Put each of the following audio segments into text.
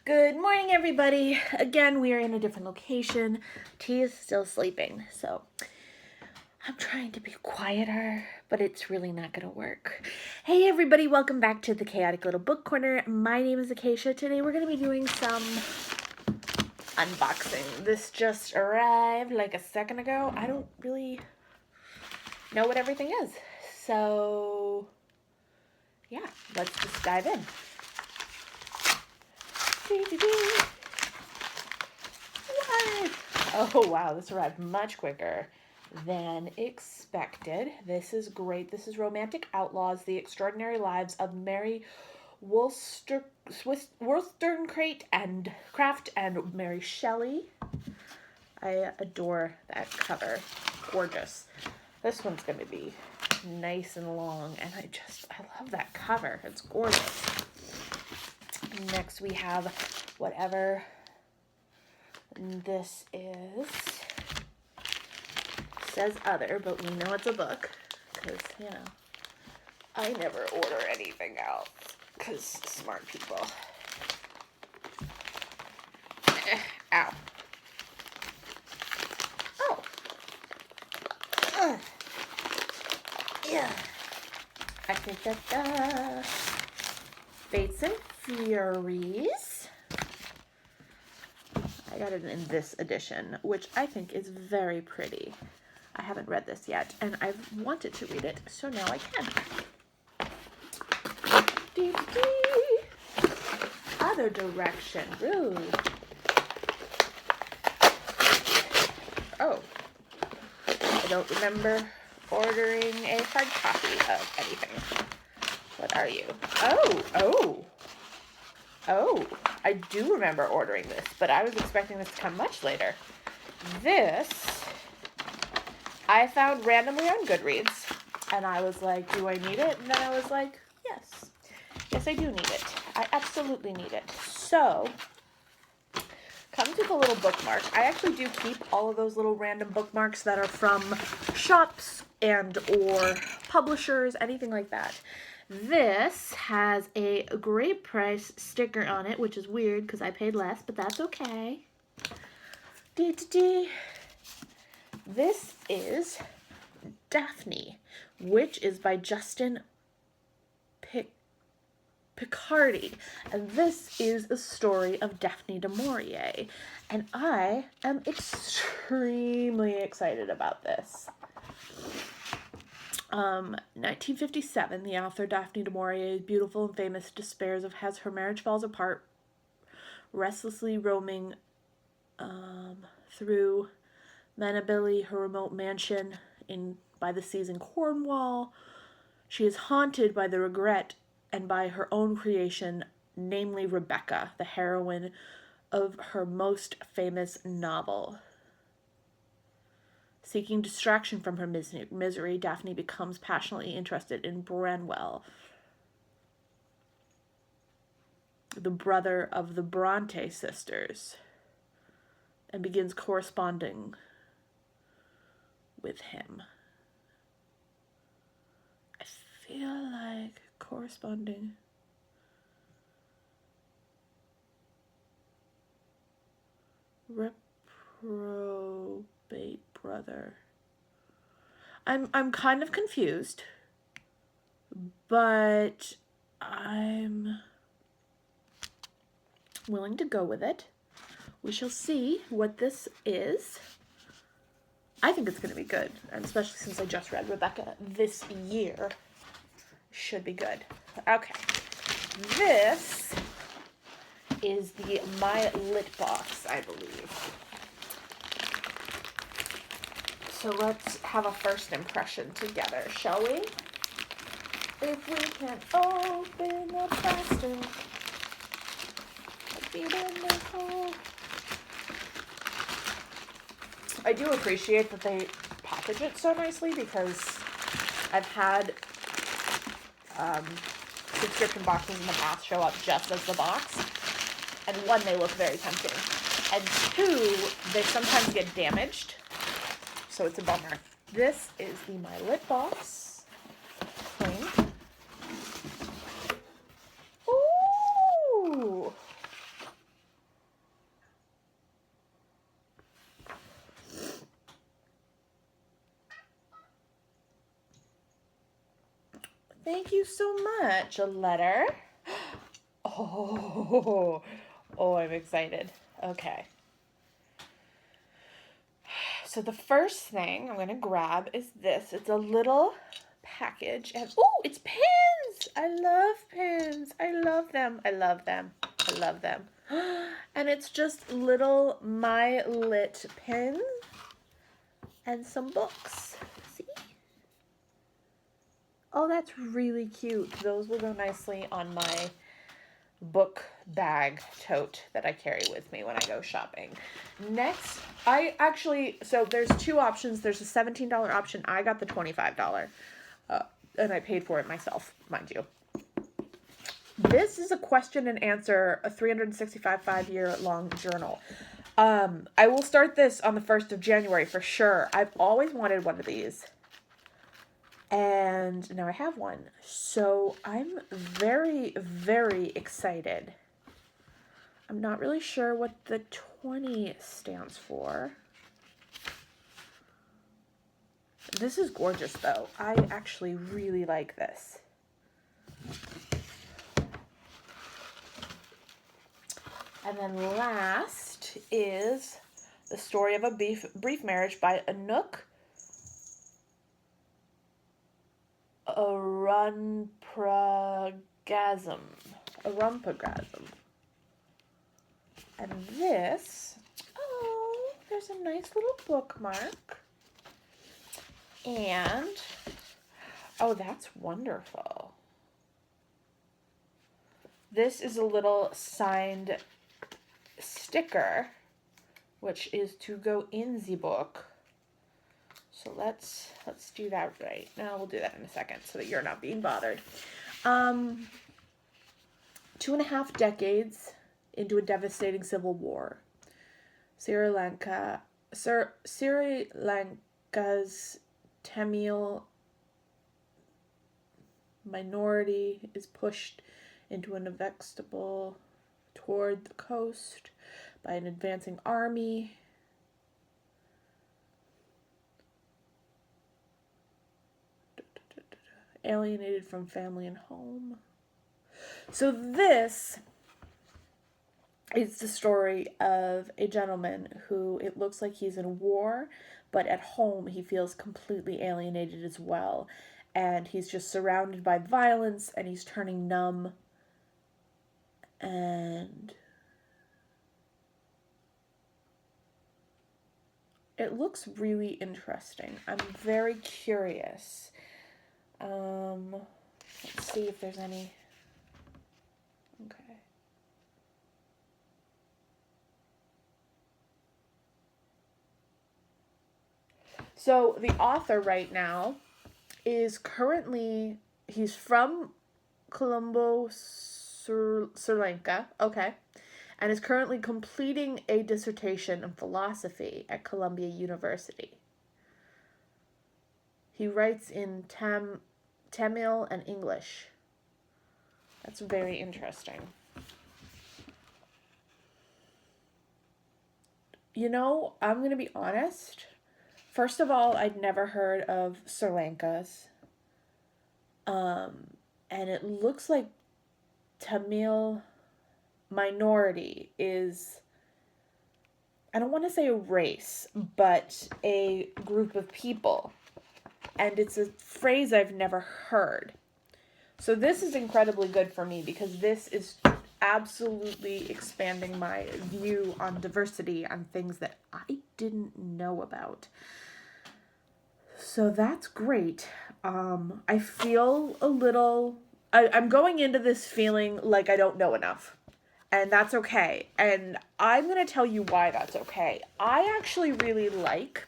Good morning, everybody. Again, we are in a different location. T is still sleeping, so I'm trying to be quieter, but it's really not going to work. Hey, everybody, welcome back to the Chaotic Little Book Corner. My name is Acacia. Today we're going to be doing some unboxing. This just arrived like a second ago. I don't really know what everything is. So, yeah, let's just dive in. What? Oh, wow, this arrived much quicker than expected. This is great. This is Romantic Outlaws, The Extraordinary Lives of Mary Wollstonecraft and Mary Shelley. I adore that cover. Gorgeous. This one's going to be nice and long, and I love that cover. It's gorgeous. Next we have whatever this is. Says other, but we know it's a book because, I never order anything else because smart people. Ow. Oh. Yeah. Fates and Furies. I got it in this edition, which I think is very pretty. I haven't read this yet, and I've wanted to read it, so now I can. Other Direction. Ooh. Oh. I don't remember ordering a hard copy of anything. What are you? Oh, I do remember ordering this, but I was expecting this to come much later. This, I found randomly on Goodreads, and I was like, do I need it? And then I was like, yes. Yes, I do need it. I absolutely need it. So, comes with a little bookmark. I actually do keep all of those little random bookmarks that are from shops and or publishers, anything like that. This has a great price sticker on it, which is weird because I paid less, but that's okay. This is Daphne, which is by Justin Picardi, and this is the story of Daphne du Maurier, and I am extremely excited about this. 1957, the author Daphne du Maurier, beautiful and famous, despairs of as her marriage falls apart, restlessly roaming through Manabili, her remote mansion by the seas in Cornwall. She is haunted by the regret and by her own creation, namely Rebecca, the heroine of her most famous novel. Seeking distraction from her misery, Daphne becomes passionately interested in Branwell, the brother of the Bronte sisters, and begins corresponding with him. I feel like corresponding. Reprobate brother. I'm kind of confused, but I'm willing to go with it. We shall see what this is. I think it's going to be good, and especially since I just read Rebecca this year. Should be good. Okay. This is the My Lit box, I believe. So let's have a first impression together, shall we? If we can open the faster, beat in the hole. I do appreciate that they package it so nicely because I've had subscription boxes in the past show up just as the box. And one, they look very tempting. And two, they sometimes get damaged. So it's a bummer. This is the My Lit box. Plain. Ooh! Thank you so much. A letter. Oh, I'm excited. Okay. So the first thing I'm going to grab is this. It's a little package. And oh, it's pins. I love pins. I love them. I love them. I love them. And it's just little My Lit pins and some books. See? Oh, that's really cute. Those will go nicely on my book bag tote that I carry with me when I go shopping. Next, so there's two options. There's a $17 option. I got the $25, and I paid for it myself, mind you. This is a question and answer, a 365 5-year-long journal. I will start this on the 1st of January for sure. I've always wanted one of these. And now I have one. So I'm very, very excited. I'm not really sure what the 20 stands for. This is gorgeous, though. I actually really like this. And then last is The Story of a Brief Marriage by Anouk Arunpragasam. And this, oh, there's a nice little bookmark. And, oh, that's wonderful. This is a little signed sticker, which is to go in the book. So let's do that right now. We'll do that in a second so that you're not being bothered. 2.5 decades into a devastating civil war, Sri Lanka's Tamil minority is pushed into an vegetable toward the coast by an advancing army. Alienated from family and home. So this is the story of a gentleman who, it looks like he's in war, but at home he feels completely alienated as well. And he's just surrounded by violence and he's turning numb. And it looks really interesting. I'm very curious. Let's see if there's any. Okay. So the author right now is currently, he's from Colombo, Sri Lanka, okay, and is currently completing a dissertation in philosophy at Columbia University. He writes in Tamil and English. That's very interesting. You know, I'm going to be honest. First of all, I'd never heard of Sri Lanka's. And it looks like Tamil minority is, I don't want to say a race, but a group of people. And it's a phrase I've never heard. So this is incredibly good for me because this is absolutely expanding my view on diversity and things that I didn't know about. So that's great. I feel a little, I'm going into this feeling like I don't know enough. And that's okay. And I'm going to tell you why that's okay. I actually really like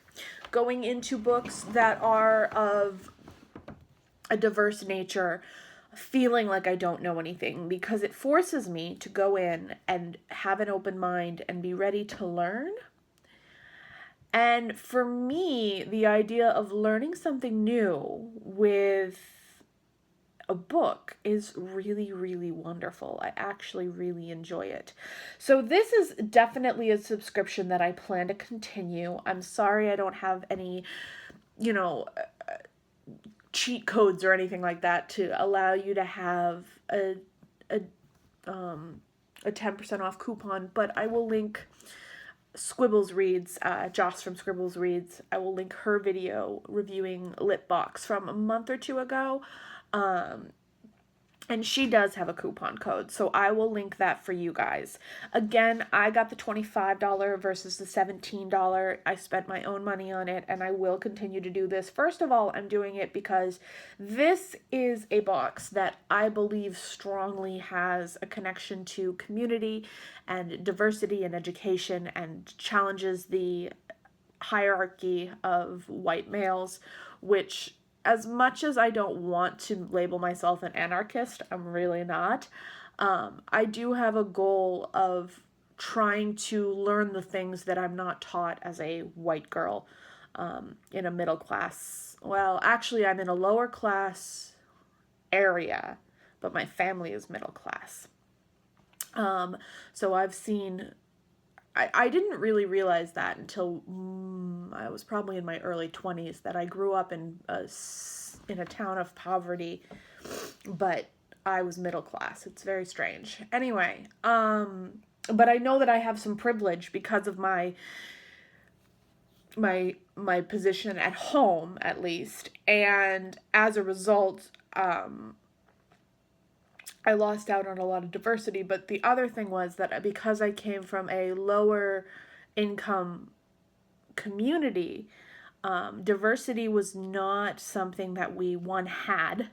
going into books that are of a diverse nature, feeling like I don't know anything, because it forces me to go in and have an open mind and be ready to learn. And for me, the idea of learning something new with a book is really, really wonderful. I actually really enjoy it. So this is definitely a subscription that I plan to continue. I'm sorry I don't have any, cheat codes or anything like that to allow you to have a 10% off coupon, but I will link Squibbles Reads, Joss from Squibbles Reads. I will link her video reviewing Lit Box from a month or two ago. And she does have a coupon code, so I will link that for you guys. Again, I got the $25 versus the $17. I spent my own money on it, and I will continue to do this. First of all, I'm doing it because this is a box that I believe strongly has a connection to community and diversity and education and challenges the hierarchy of white males, which, as much as I don't want to label myself an anarchist, I'm really not. I do have a goal of trying to learn the things that I'm not taught as a white girl in a middle class. Well, actually, I'm in a lower class area, but my family is middle class. So I've seen... I didn't really realize that until I was probably in my early 20s, that I grew up in a town of poverty, but I was middle class. It's very strange. Anyway, but I know that I have some privilege because of my position at home, at least, and as a result, I lost out on a lot of diversity. But the other thing was that because I came from a lower income community, diversity was not something that we, one, had,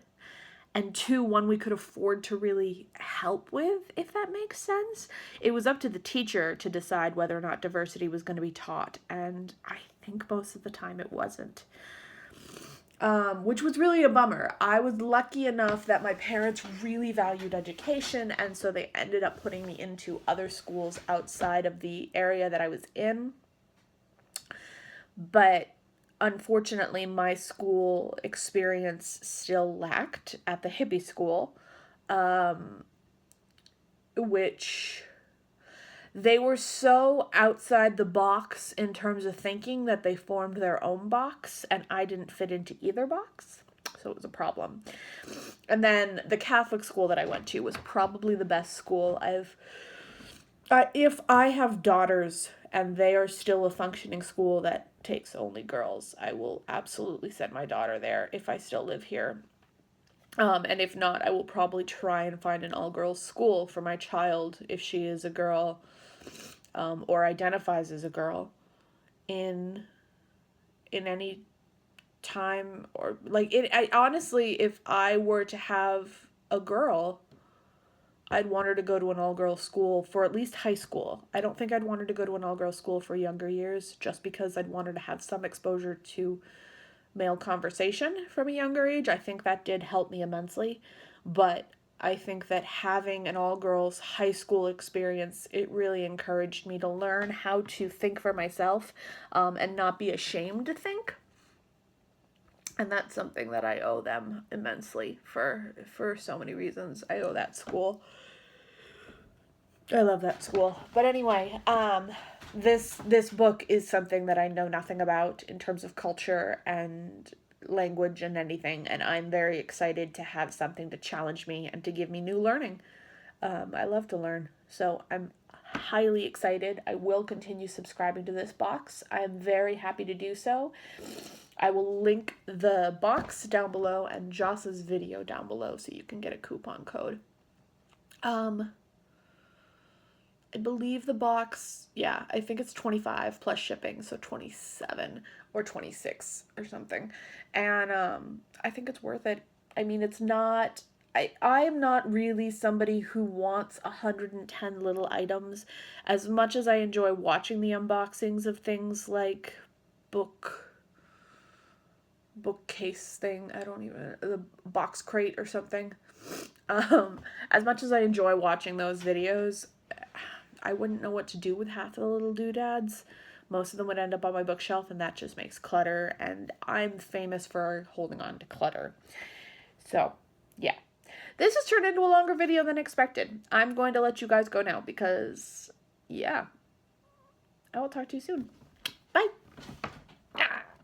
and two, one we could afford to really help with, if that makes sense. It was up to the teacher to decide whether or not diversity was going to be taught, and I think most of the time it wasn't. Which was really a bummer. I was lucky enough that my parents really valued education, and so they ended up putting me into other schools outside of the area that I was in. But unfortunately, my school experience still lacked at the hippie school, which... they were so outside the box in terms of thinking that they formed their own box, and I didn't fit into either box, so it was a problem. And then the Catholic school that I went to was probably the best school if I have daughters and they are still a functioning school that takes only girls, I will absolutely send my daughter there if I still live here. And if not, I will probably try and find an all-girls school for my child if she is a girl, or identifies as a girl in any time, or like I honestly, if I were to have a girl, I'd want her to go to an all-girls school for at least high school. I don't think I'd want her to go to an all-girls school for younger years, just because I'd want her to have some exposure to male conversation from a younger age. I think that did help me immensely, but I think that having an all-girls high school experience, it really encouraged me to learn how to think for myself, and not be ashamed to think. And that's something that I owe them immensely for so many reasons. I owe that school. I love that school. But anyway, this book is something that I know nothing about in terms of culture and language and anything, and I'm very excited to have something to challenge me and to give me new learning. I love to learn, so I'm highly excited. I will continue subscribing to this box. I am very happy to do so. I will link the box down below and Joss's video down below so you can get a coupon code. I believe the box, yeah, I think it's $25 plus shipping, so $27 or $26 or something. And I think it's worth it. I mean, it's not... I am not really somebody who wants 110 little items. As much as I enjoy watching the unboxings of things like bookcase thing, the box crate or something. As much as I enjoy watching those videos, I wouldn't know what to do with half of the little doodads. Most of them would end up on my bookshelf, and that just makes clutter, and I'm famous for holding on to clutter. So, yeah. This has turned into a longer video than expected. I'm going to let you guys go now because, yeah, I will talk to you soon.